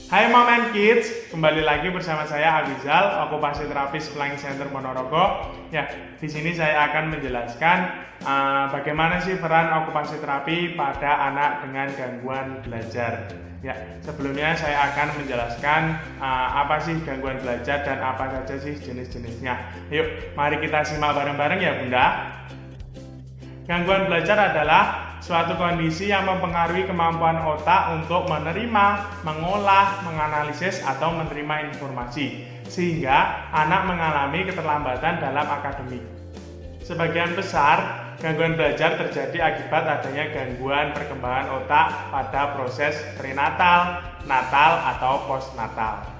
Hai Mom and Kids, kembali lagi bersama saya Abizal, okupasi terapis Flying Center Ponorogo. Ya, di sini saya akan menjelaskan bagaimana sih peran okupasi terapi pada anak dengan gangguan belajar. Ya, sebelumnya saya akan menjelaskan apa sih gangguan belajar dan apa saja sih jenis-jenisnya. Yuk, mari kita simak bareng-bareng ya Bunda. Gangguan belajar adalah suatu kondisi yang mempengaruhi kemampuan otak untuk menerima, mengolah, menganalisis, atau menerima informasi, sehingga anak mengalami keterlambatan dalam akademik. Sebagian besar, gangguan belajar terjadi akibat adanya gangguan perkembangan otak pada proses prenatal, natal, atau postnatal.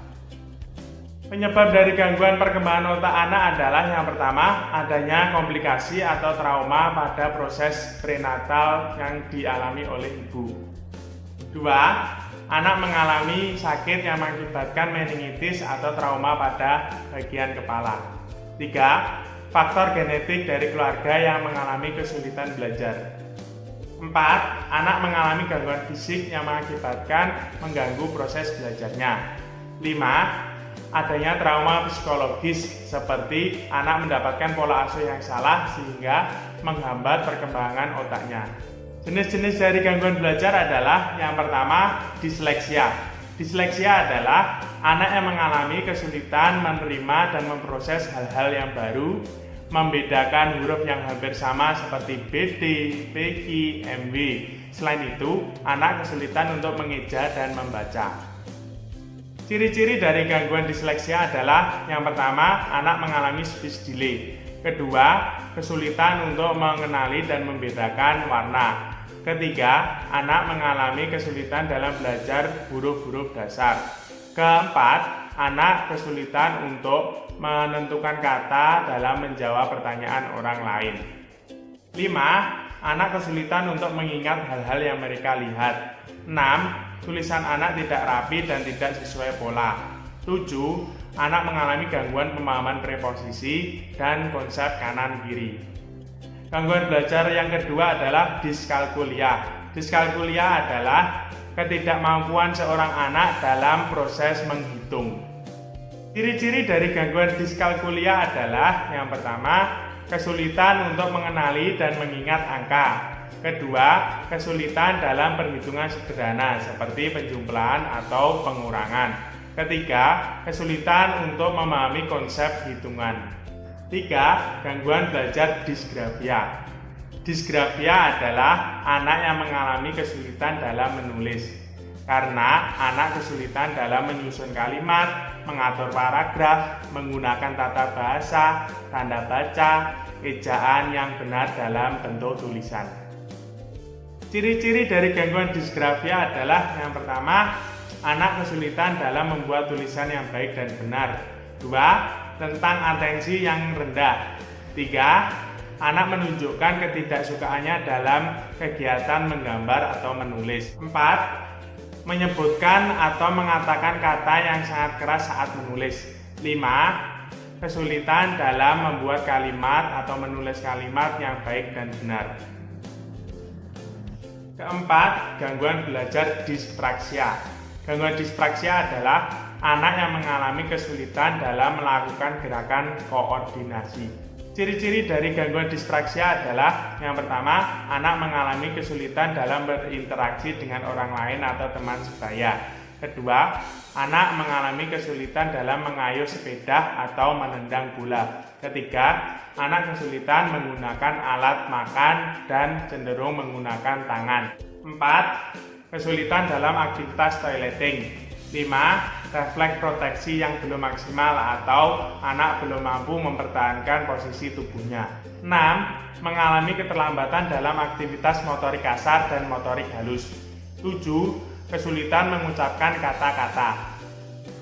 Penyebab dari gangguan perkembangan otak anak adalah yang pertama, adanya komplikasi atau trauma pada proses prenatal yang dialami oleh ibu. Dua, anak mengalami sakit yang mengakibatkan meningitis atau trauma pada bagian kepala. Tiga, faktor genetik dari keluarga yang mengalami kesulitan belajar. Empat, anak mengalami gangguan fisik yang mengakibatkan mengganggu proses belajarnya. Lima, adanya trauma psikologis seperti anak mendapatkan pola asuh yang salah sehingga menghambat perkembangan otaknya. Jenis-jenis dari gangguan belajar adalah yang pertama, disleksia. Disleksia adalah anak yang mengalami kesulitan menerima dan memproses hal-hal yang baru, membedakan huruf yang hampir sama seperti BD, PQ, MW. Selain itu, anak kesulitan untuk mengeja dan membaca. Ciri-ciri dari gangguan disleksia adalah yang pertama, anak mengalami speech delay. Kedua, kesulitan untuk mengenali dan membedakan warna. Ketiga, anak mengalami kesulitan dalam belajar huruf-huruf dasar. Keempat, anak kesulitan untuk menentukan kata dalam menjawab pertanyaan orang lain. 5. Anak kesulitan untuk mengingat hal-hal yang mereka lihat. 6. Tulisan anak tidak rapi dan tidak sesuai pola. 7. Anak mengalami gangguan pemahaman preposisi dan konsep kanan kiri. Gangguan belajar yang kedua adalah diskalkulia. Diskalkulia adalah ketidakmampuan seorang anak dalam proses menghitung. Ciri-ciri dari gangguan diskalkulia adalah yang pertama, kesulitan untuk mengenali dan mengingat angka. Kedua, kesulitan dalam perhitungan sederhana seperti penjumlahan atau pengurangan. Ketiga, kesulitan untuk memahami konsep hitungan. 3. Gangguan belajar disgrafia. Disgrafia adalah anak yang mengalami kesulitan dalam menulis karena anak kesulitan dalam menyusun kalimat, mengatur paragraf, menggunakan tata bahasa, tanda baca, ejaan yang benar dalam bentuk tulisan. Ciri-ciri dari gangguan disgrafia adalah yang pertama, anak kesulitan dalam membuat tulisan yang baik dan benar. 2. Tentang atensi yang rendah. 3. Anak menunjukkan ketidaksukaannya dalam kegiatan menggambar atau menulis. 4. Menyebutkan atau mengatakan kata yang sangat keras saat menulis. 5. Kesulitan dalam membuat kalimat atau menulis kalimat yang baik dan benar. Keempat, gangguan belajar dispraksia. Gangguan dispraksia adalah anak yang mengalami kesulitan dalam melakukan gerakan koordinasi. Ciri-ciri dari gangguan dispraksia adalah yang pertama, anak mengalami kesulitan dalam berinteraksi dengan orang lain atau teman sebaya. Kedua, anak mengalami kesulitan dalam mengayuh sepeda atau menendang bola. Ketiga, anak kesulitan menggunakan alat makan dan cenderung menggunakan tangan. 4. Kesulitan dalam aktivitas toileting. 5. Refleks proteksi yang belum maksimal atau anak belum mampu mempertahankan posisi tubuhnya. 6. Mengalami keterlambatan dalam aktivitas motorik kasar dan motorik halus. 7. Kesulitan mengucapkan kata-kata.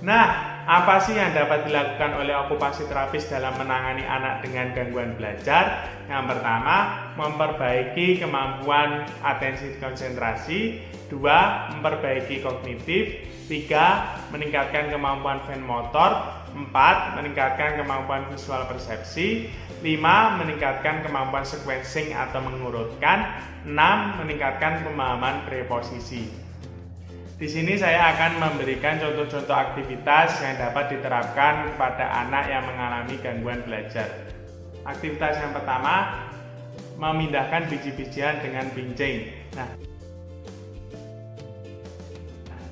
Nah, apa sih yang dapat dilakukan oleh okupasi terapis dalam menangani anak dengan gangguan belajar? Yang pertama, memperbaiki kemampuan atensi konsentrasi. 2. Memperbaiki kognitif. 3. Meningkatkan kemampuan fine motor. 4. Meningkatkan kemampuan visual persepsi. 5. Meningkatkan kemampuan sequencing atau mengurutkan. 6. Meningkatkan pemahaman preposisi. Di sini saya akan memberikan contoh-contoh aktivitas yang dapat diterapkan kepada anak yang mengalami gangguan belajar. Aktivitas yang pertama, memindahkan biji-bijian dengan pincing. Nah,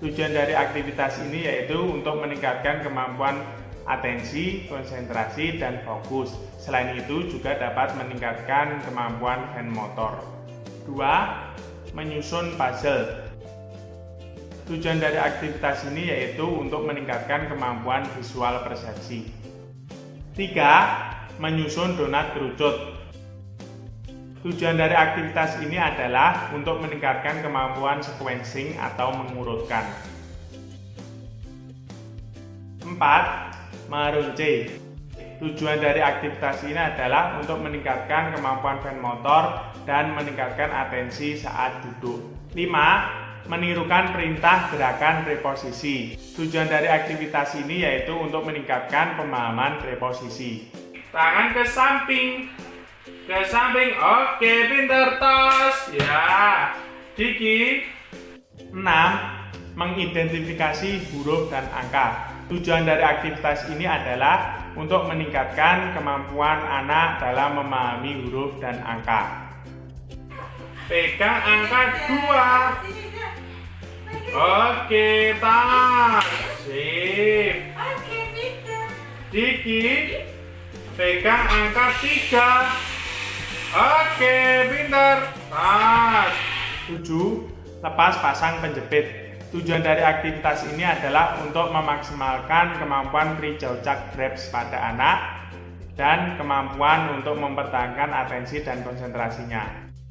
tujuan dari aktivitas ini yaitu untuk meningkatkan kemampuan atensi, konsentrasi, dan fokus. Selain itu juga dapat meningkatkan kemampuan hand motor. 2. Menyusun puzzle. Tujuan dari aktivitas ini yaitu untuk meningkatkan kemampuan visual persepsi. 3. Menyusun donat kerucut. Tujuan dari aktivitas ini adalah untuk meningkatkan kemampuan sequencing atau mengurutkan. 4. Merunci. Tujuan dari aktivitas ini adalah untuk meningkatkan kemampuan fine motor dan meningkatkan atensi saat duduk. 5. Menirukan perintah gerakan preposisi. Tujuan dari aktivitas ini yaitu untuk meningkatkan pemahaman preposisi. Tangan ke samping, oke, pintar, tos, ya. Gigi. 6. Mengidentifikasi huruf dan angka. Tujuan dari aktivitas ini adalah untuk meningkatkan kemampuan anak dalam memahami huruf dan angka. Pegang angka 2. Oke, tas. Sip. Diki, pegang angka 3. Oke, pintar. Tas. 7. Lepas pasang penjepit. Tujuan dari aktivitas ini adalah untuk memaksimalkan kemampuan pre-jaucak grasp pada anak dan kemampuan untuk mempertahankan atensi dan konsentrasinya.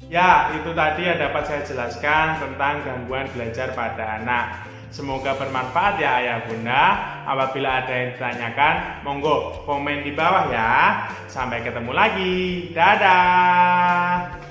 Ya, itu tadi yang dapat saya jelaskan tentang gangguan belajar pada anak. Semoga bermanfaat ya ayah bunda. Apabila ada yang ditanyakan, monggo komen di bawah ya. Sampai ketemu lagi. Dadah.